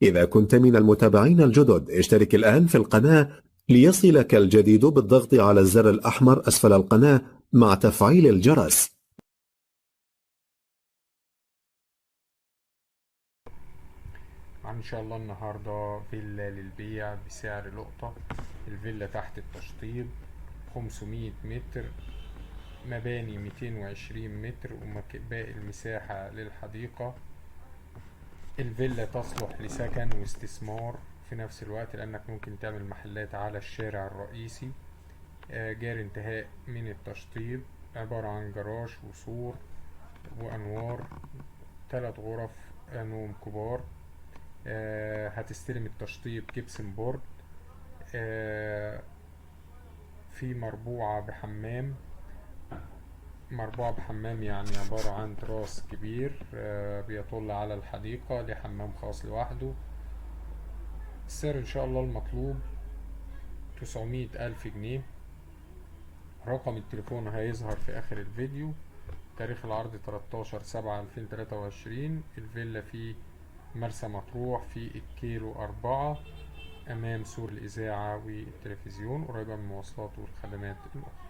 إذا كنت من المتابعين الجدد اشترك الآن في القناة ليصلك الجديد بالضغط على الزر الأحمر أسفل القناة مع تفعيل الجرس. ان شاء الله النهاردة فيلا للبيع بسعر لقطة. الفيلا تحت التشطيب 500 متر، مباني 220 متر، وباقي المساحة للحديقة. الفيلا تصلح لسكن واستثمار في نفس الوقت، لأنك ممكن تعمل محلات على الشارع الرئيسي. جاري انتهاء من التشطيب، عبارة عن جراج وسور وأنوار، 3 غرف نوم كبار. هتستلم التشطيب جبسن بورد. آه، في مربوعة بحمام، يعني عبارة عن تراس كبير بيطل على الحديقة، لحمام خاص لوحده. السعر إن شاء الله المطلوب 900,000 جنيه. رقم التليفون هيظهر في آخر الفيديو. تاريخ العرض 13/7/2023. الفيلا في مرسى مطروح في الكيلو 4، أمام سور الإذاعة والتلفزيون، قريبة من المواصلات والخدمات الأخرى.